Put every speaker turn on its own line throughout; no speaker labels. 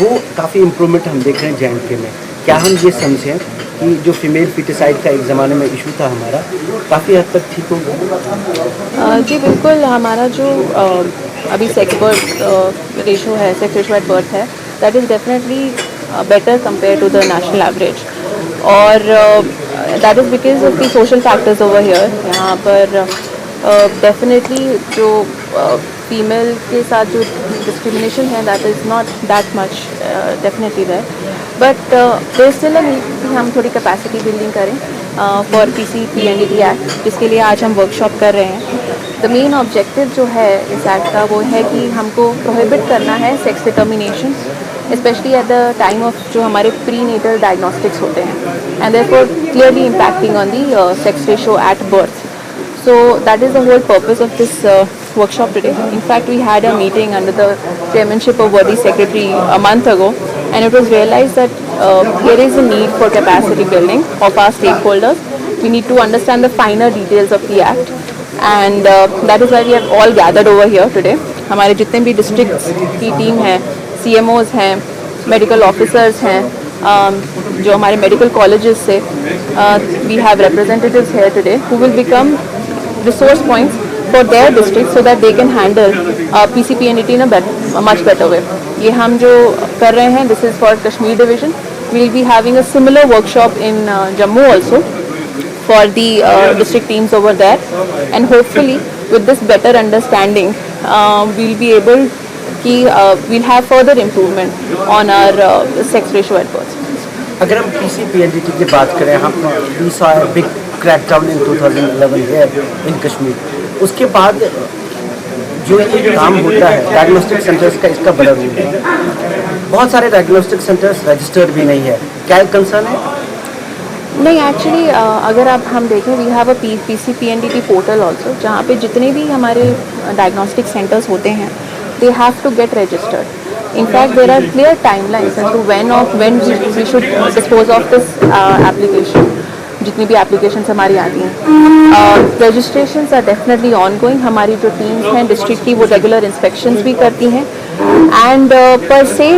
वो काफ़ी इम्प्रूवमेंट हम देख रहे हैं जे में। क्या हम ये समझें कि जो फीमेल फिटिसाइड का एक ज़माने में इशू था हमारा, काफ़ी हद तक ठीक हो गया?
जी बिल्कुल, हमारा जो अभी सेक्स बर्थ रेशो है, सेक्स रेशो एट बर्थ है, that is definitely better compare to the national average. और that is because of the social factors over here. यहाँ पर डेफिनेटली जो फीमेल के साथ जो डिस्क्रिमिनेशन है, that is not that much definitely there, but there still a need कि हम थोड़ी कैपेसिटी बिल्डिंग करें फॉर PCPNDT एक्ट, जिसके लिए आज हम वर्कशॉप कर रहे हैं। द मेन ऑब्जेक्टिव जो है इस एक्ट का वो है कि हमको प्रोहिबिट करना है sex determination, specially at the time of जो हमारे प्री नेटल डायग्नोस्टिक्स होते हैं, and therefore clearly impacting on the sex ratio at birth. So that is the whole purpose of this workshop today. In fact, we had a meeting under the chairmanship of Worthy Secretary a month ago, and it was realized that there is a need for capacity building of our stakeholders. We need to understand the finer details of the act, and that is why we have all gathered over here today. हमारे जितने भी districts की team है, CMOs हैं, medical officers हैं, जो हमारे medical colleges से, we have representatives here today who will become resource points for their district so that they can handle PCPNDT in a much better way. ये हम जो कर रहे हैं, this is for Kashmir division. We will be having a similar workshop in Jammu also for the district teams over there, and hopefully with this better understanding we'll be able कि we'll have further improvement on our sex ratio at birth.
अगर हम PCPNDT की बात करें, हम we saw a big crackdown in 2011 here in Kashmir. उसके बाद जो एक काम होता है डायग्नोस्टिक सेंटर्स का, इसका बड़ा रोल है। बहुत सारे डायग्नोस्टिक सेंटर्स रजिस्टर्ड भी नहीं है, क्या एक कंसर्न है?
नहीं, एक्चुअली अगर आप हम देखें, we have a PCPNDT portal also, जहाँ पे जितने भी हमारे डायग्नोस्टिक सेंटर्स होते हैं, they have to get registered. In fact, there are clear timelines as to when we should dispose of this application. जितनी भी एप्लीकेशंस हमारी आती हैं, रजिस्ट्रेशंस आर डेफिनेटली ऑनगोइंग. हमारी जो टीम्स हैं डिस्ट्रिक्ट की, वो रेगुलर इंस्पेक्शंस भी करती हैं, एंड पर से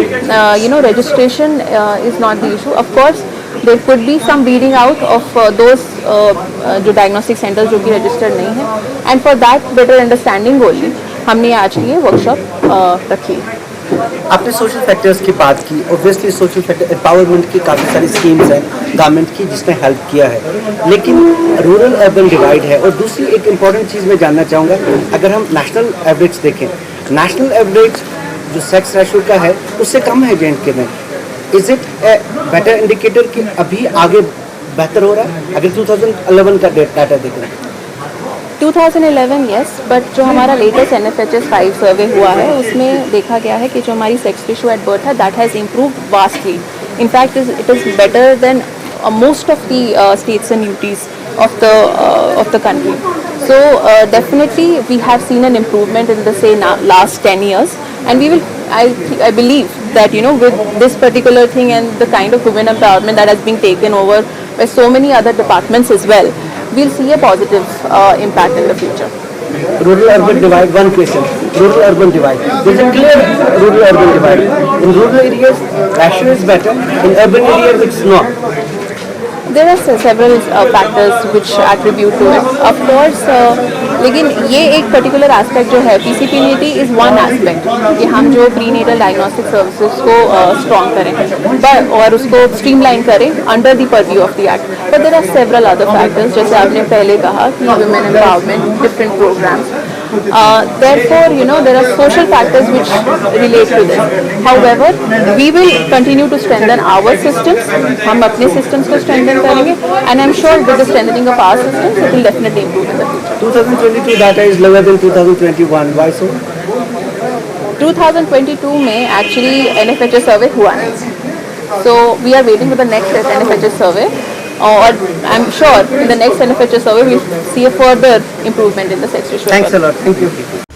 registration is not the issue. Of course there could be some weeding out of those जो डायग्नोस्टिक सेंटर्स जो कि रजिस्टर्ड नहीं हैं, and for that better understanding only हमने आज की ये वर्कशॉप रखी है.
आपने सोशल फैक्टर्स की बात की, ऑब्वियसली सोशल फैक्टर एम्पावरमेंट की काफ़ी सारी स्कीम्स हैं गवर्नमेंट की जिसने हेल्प किया है, लेकिन रूरल अर्बन डिवाइड है. और दूसरी एक इम्पॉर्टेंट चीज़ मैं जानना चाहूँगा, अगर हम नेशनल एवरेज देखें, नेशनल एवरेज जो सेक्स रेशो का है उससे कम है जे में. Is it a better indicator कि अभी आगे बेहतर हो रहा है अगर 2011 का डाटा देखें?
2011 यस, बट जो हमारा लेटेस्ट NFHS 5 सर्वे हुआ है उसमें देखा गया है कि जो हमारी सेक्स रेशो एट बर्थ है, that has improved vastly. In fact it is better than most of the states and UTs of the country. So definitely we have seen an improvement in the last 10 years, and we will I believe that with this particular thing and the kind of women empowerment that has been taken over by so many other departments as well, we'll see a positive impact in the future.
Rural urban divide, one question. Rural urban divide, there's a clear rural urban divide. In rural areas ratio is better, in urban areas it's not.
There are several factors which attribute to it, of course, लेकिन ये एक particular aspect जो है, PCPNDT is one aspect कि हम जो prenatal diagnostic services को strong करें और उसको स्ट्रीमलाइन करें under the purview of the act. But there are several other factors, जैसे आपने पहले कहा कि women empowerment, different programmes. Therefore, there are social factors which relate to this. However, we will continue to strengthen our systems. हम अपने systems को strengthen करेंगे, and I'm sure with the strengthening of our systems, it will definitely improve in the future.
2022 data is lower than 2021. Why so?
2022 में actually NFHS survey हुआ नहीं. So we are waiting for the next NFHS survey. Or I'm sure in the next NFHS survey we'll see a further improvement in the sex ratio.
Thanks a lot. Thank you.